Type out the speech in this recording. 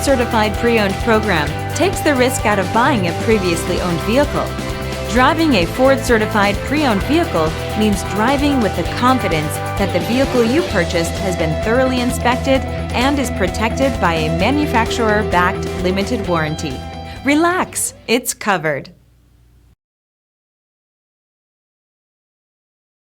Certified Pre-Owned program takes the risk out of buying a previously owned vehicle. Driving a Ford Certified Pre-Owned vehicle means driving with the confidence that the vehicle you purchased has been thoroughly inspected and is protected by a manufacturer-backed limited warranty. Relax, it's covered.